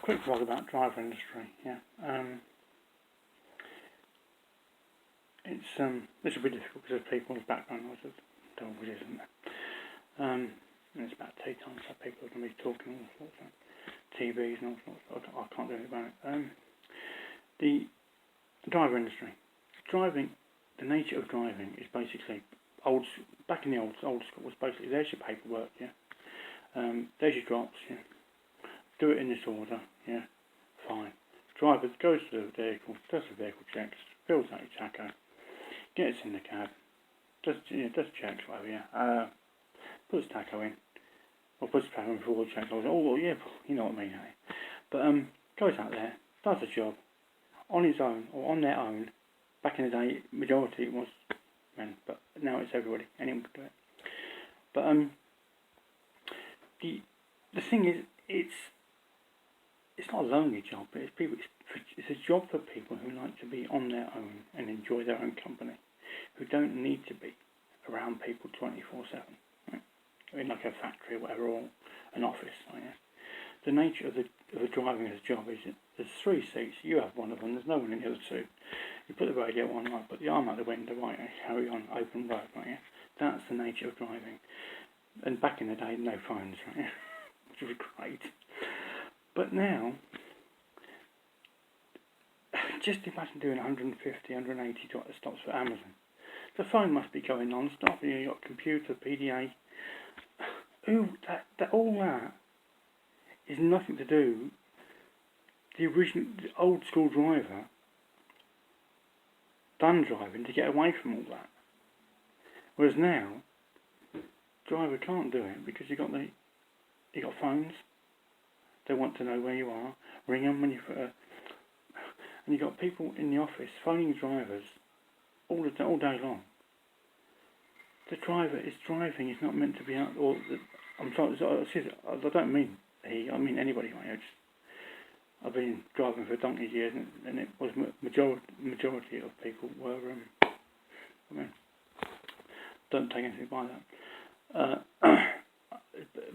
quick vlog about driver industry. Yeah. This will be difficult because of people's background noise. There always is, isn't there? And it's about tea time, so people are going to be talking all sorts of TVs and all sorts. I can't do anything about it. The driver industry. The nature of driving is basically back in the old school was basically there's your paperwork, yeah. There's your drops, yeah. Do it in this order, yeah. Fine. Driver goes to the vehicle, does the vehicle checks, fills out your taco, gets in the cab, does checks, whatever, yeah. Puts taco in, or puts taco in before the checks. I was like, oh well, yeah, you know what I mean, eh? But goes out there, does the job on his own or on their own. Back in the day, majority it was men, but now it's everybody. Anyone can do it. But the thing is, it's not a lonely job, but it's a job for people who like to be on their own and enjoy their own company, who don't need to be around people 24/7, right? In like a factory or whatever, or an office. Right? Yeah? The nature of the driving as a job is there's 3 seats. You have one of them. There's no one in the other 2. You put the radio on, right? Put the arm out the window, right? And carry on, open road, right? Yeah? That's the nature of driving. And back in the day, no phones, right? Yeah? Which was great. But now, just imagine doing 150, 180 stops for Amazon. The phone must be going non-stop. You've got computer, PDA. All that is nothing to do. The old school driver done driving to get away from all that. Whereas now, driver can't do it because you got phones. They want to know where you are. Ring them when and you got people in the office phoning drivers all day long. The driver is driving. He's not meant to be out. I'm sorry. I don't mean he. I mean anybody. I've been driving for donkey's years, and it was majority of people were. Don't take anything by that.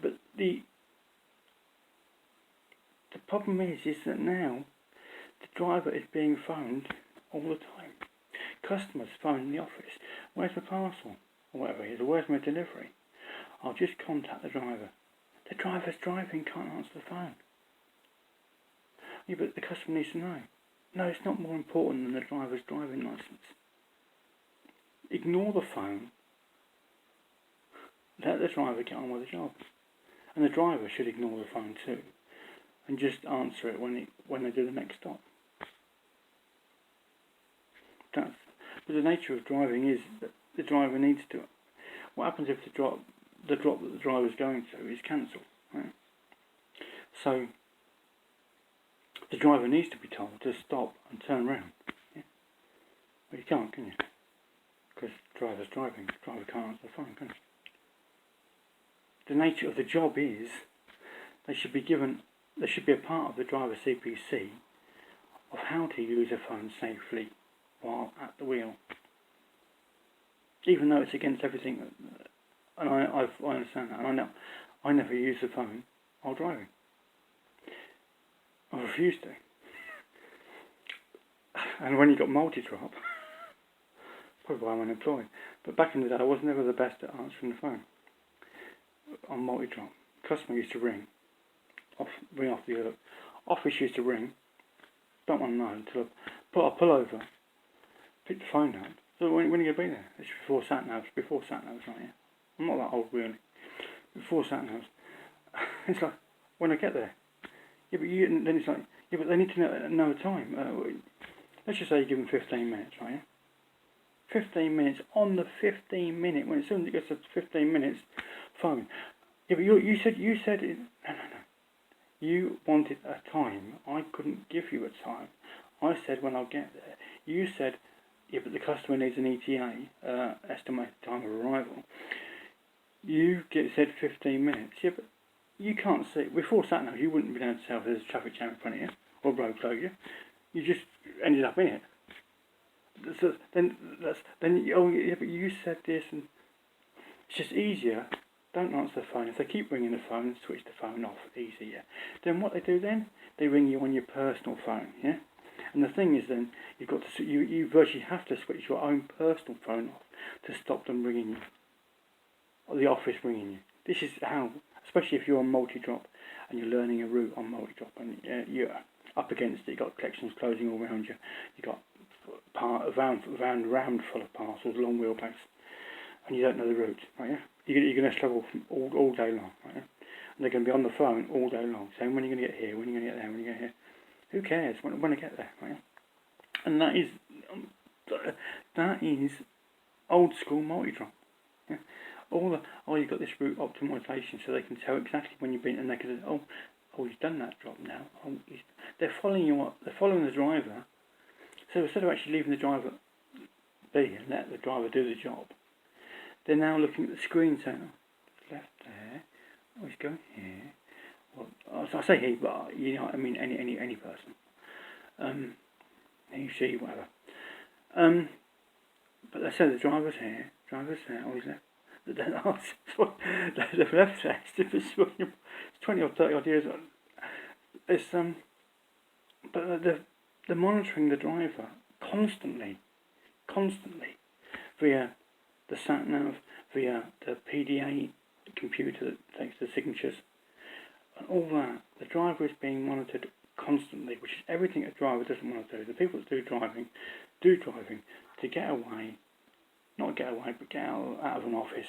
But the problem is that now the driver is being phoned all the time. Customers phone the office. Where's my parcel? Or whatever it is. Or where's my delivery? I'll just contact the driver. The driver's driving, can't answer the phone. Yeah, but the customer needs to know. No, it's not more important than the driver's driving licence. Ignore the phone. Let the driver get on with the job. And the driver should ignore the phone too. And just answer it when they do the next stop. But the nature of driving is that the driver needs to. What happens if the drop that the driver's going to is cancelled, right? So the driver needs to be told to stop and turn around. Yeah? Well, you can't, can you? Because the driver's driving. The driver can't answer the phone, can he? The nature of the job is they should be a part of the driver CPC of how to use a phone safely while at the wheel. Even though it's against everything, and I understand that, and I never use the phone while driving. I refuse to. And when you got multi-drop, probably why I'm unemployed. But back in the day, I was never the best at answering the phone on multi-drop. Customer used to ring off the other. Office used to ring. Don't want to know until I pull over, pick the phone up. So when are you going to be there? It's before sat-navs, right? Yeah. I'm not that old really. Before sat-navs. It's like, when I get there. Yeah, but then it's like, yeah, but they need to know the time. Let's just say you give them 15 minutes, right? Yeah? 15 minutes, on the 15 minute, when as soon as it gets to 15 minutes, phone. Yeah, but you said it, no. You wanted a time. I couldn't give you a time. I said when I'll get there. You said, yeah, but the customer needs an ETA, estimated time of arrival. You said 15 minutes. Yeah, but you can't see. Before sat-nav, you wouldn't be able to tell if there's a traffic jam in front of you or road closure. You just ended up in it. So then, oh yeah, but you said this, and it's just easier don't answer the phone. If they keep ringing the phone, switch the phone off. Easy, yeah. Then what they do then? They ring you on your personal phone, yeah. And the thing is, then you've got to you virtually have to switch your own personal phone off to stop them ringing you, or the office ringing you. This is how, especially if you're on multi-drop and you're learning a route on multi-drop and you're up against it. You've got collections closing all around you. You've got a round full of parcels, long wheelbase, and you don't know the route, right? Yeah? You're going to struggle all day long, right? Yeah? And they're going to be on the phone all day long, saying when are you going to get here, when are you going to get there, when are you going to get here. Who cares when I get there, right? And that is old school multi-drop. Yeah? You've got this route optimization, so they can tell exactly when you've been, and they can say, oh, he's done that drop now. They're following you up. They're following the driver. So instead of actually leaving the driver be and let the driver do the job, they're now looking at the screen saying, oh, he's left there. Oh, he's going here. Well, I say he, but you know, I mean any person. He, she, whatever. But they say the driver's here. Oh, he's left. They've left there. It's 20 or 30 odd years. It's but they're monitoring the driver constantly, via the sat nav, via the PDA computer that takes the signatures, and all that. The driver is being monitored constantly, which is everything a driver doesn't want to do. The people that do driving to get away, not get away, but get out of an office,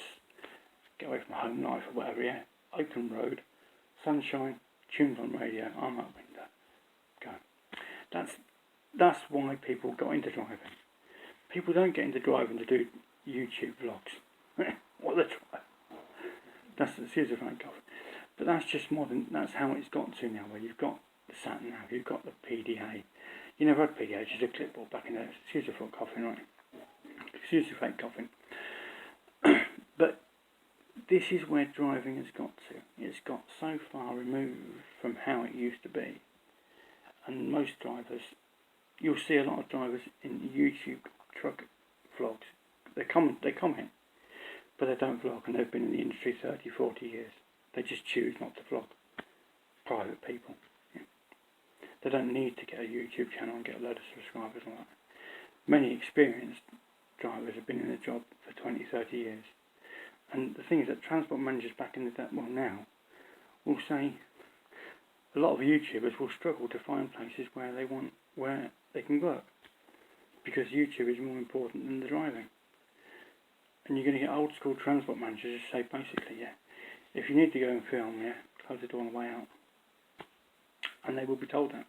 get away from home life or whatever. Yeah, open road, sunshine, tunes on radio, arm up window, go. That's why people got into driving. People don't get into driving to do YouTube vlogs. What the try? That's the schizophrenic coffee. But that's just modern. That's how it's got to now. Where you've got the sat nav, you've got the PDA. You never had PDA, it's just a clipboard back in there. Schizophrenic coughing, right? Schizophrenic coughing. But this is where driving has got to. It's got so far removed from how it used to be. And most drivers, you'll see a lot of drivers in YouTube truck vlogs. They comment, but they don't vlog, and they've been in the industry 30, 40 years. They just choose not to vlog. Private people. Yeah. They don't need to get a YouTube channel and get a load of subscribers and all that. Many experienced drivers have been in the job for 20, 30 years. And the thing is that transport managers back in the day, well now, will say a lot of YouTubers will struggle to find places where they can work, because YouTube is more important than the driving. And you're going to get old school transport managers who say basically, yeah, if you need to go and film, yeah, close the door on the way out. And they will be told that.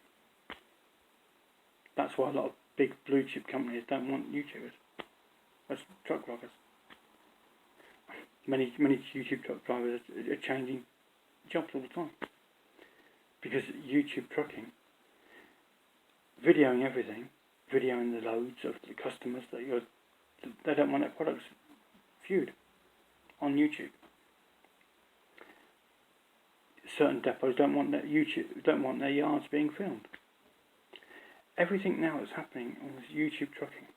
That's why a lot of big blue chip companies don't want YouTubers. That's truck drivers. Many YouTube truck drivers are changing jobs all the time. Because YouTube trucking, videoing everything, videoing the loads of the customers they don't want their products viewed on YouTube. Certain depots don't want their yards being filmed. Everything now that's happening on this YouTube trucking,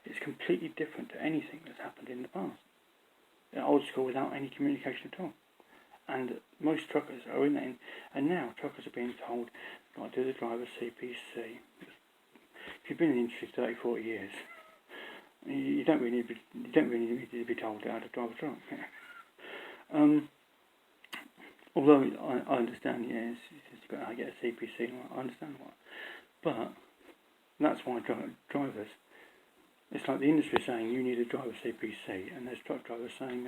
it's completely different to anything that's happened in the past. They're old school without any communication at all. And most truckers are in there, and now truckers are being told, you've got to do the driver's CPC. If you've been in the industry 30, 40 years, you don't really need to be told how to drive a truck. Although I understand, yes, you've got to get a CPC, I understand why. But that's why drivers, it's like the industry saying you need a driver CPC, and there's truck drivers saying,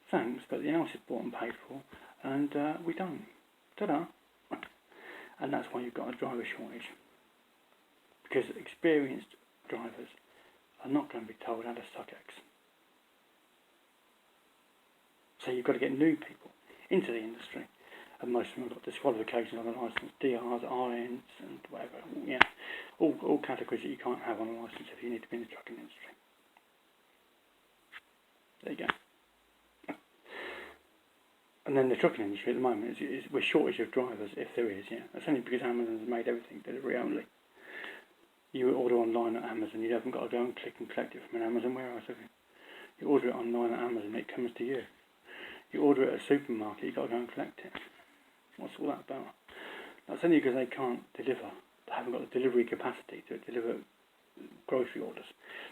thanks, but the house is bought and paid for, and we don't. Ta-da! And that's why you've got a driver shortage. Because experienced drivers are not going to be told how to suck eggs. So you've got to get new people into the industry. And most of them have got disqualifications on the licence, DRs, RNs, and whatever. Yeah, all categories that you can't have on a licence if you need to be in the trucking industry. There you go. And then the trucking industry at the moment we're shortage of drivers, if there is. Yeah, that's only because Amazon's made everything delivery only. You order online at Amazon, you haven't got to go and click and collect it from an Amazon warehouse, have you? You order it online at Amazon, it comes to you. You order it at a supermarket, you've got to go and collect it. What's all that about? That's only because they can't deliver. They haven't got the delivery capacity to deliver grocery orders.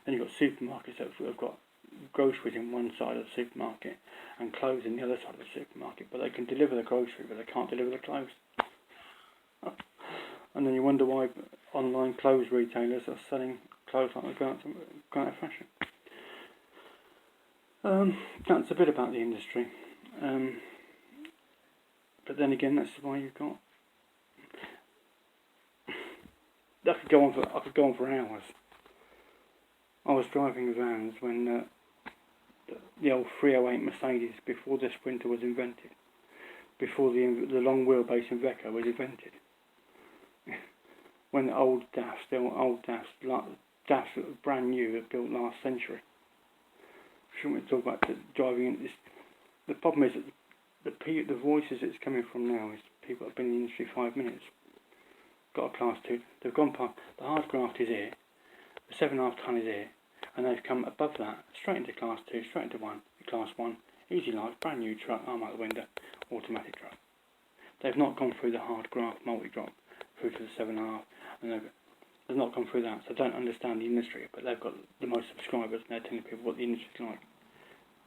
Then you've got supermarkets that have got groceries in one side of the supermarket and clothes in the other side of the supermarket, but they can deliver the grocery, but they can't deliver the clothes. And then you wonder why online clothes retailers are selling clothes like they're going out of fashion. That's a bit about the industry. But then again, that's why you've got. I could go on for hours. I was driving vans when the old 308 Mercedes, before the Sprinter was invented, before the long wheelbase Iveco was invented. When the old DAFs, DAFs that were brand new, built last century. Shouldn't we talk about driving in this? The problem is that the voices it's coming from now is people that have been in the industry 5 minutes. Got a class 2. They've gone past, the hard graft is here, the 7.5 tonne is here, and they've come above that, straight into class 2, straight into class 1, easy life, brand new truck, arm out the window, automatic truck. They've not gone through the hard graft multi-drop, through to the 7.5, and they've not gone through that, so they don't understand the industry, but they've got the most subscribers, and they're telling people what the industry's like,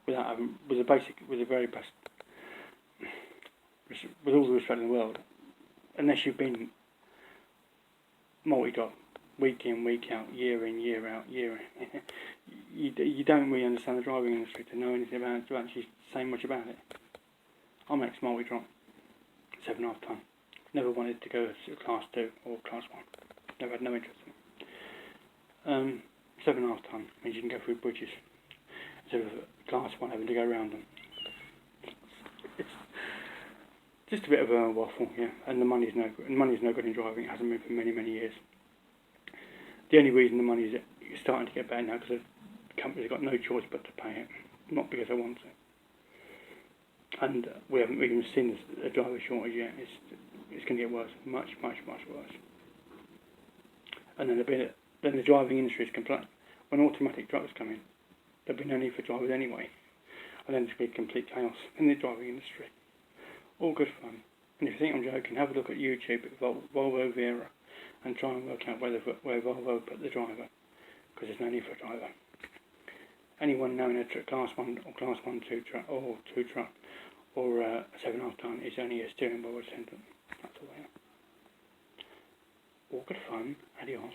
without having, with the very best, with all the respect in the world, unless you've been multi-drop, week in, week out, year in, year out, year in. you don't really understand the driving industry to know anything about it, to actually say much about it. I'm ex-multi-drop, 7.5 tonne. Never wanted to go to class 2 or class 1. Never had no interest in it. 7.5 tonne means you can go through bridges instead of class 1 having to go around them. It's just a bit of a waffle, yeah, and the money's no good. And money's no good in driving. It hasn't been for many, many years. The only reason the money's starting to get better now because the companies have got no choice but to pay it, not because they want to. And we haven't even seen a driver shortage yet. It's going to get worse, much, much, much worse. And then the driving industry is complete. When automatic trucks come in, there'll be no need for drivers anyway. And then there'll be complete chaos in the driving industry. All good fun. And if you think I'm joking, have a look at YouTube at Volvo Vera and try and work out where Volvo put the driver, because there's no need for a driver. Anyone knowing a class 1 or class 1-2 truck or 2 truck or a 7.5 tonne is only a steering wheel attendant. That's all they are. All good fun. Adios.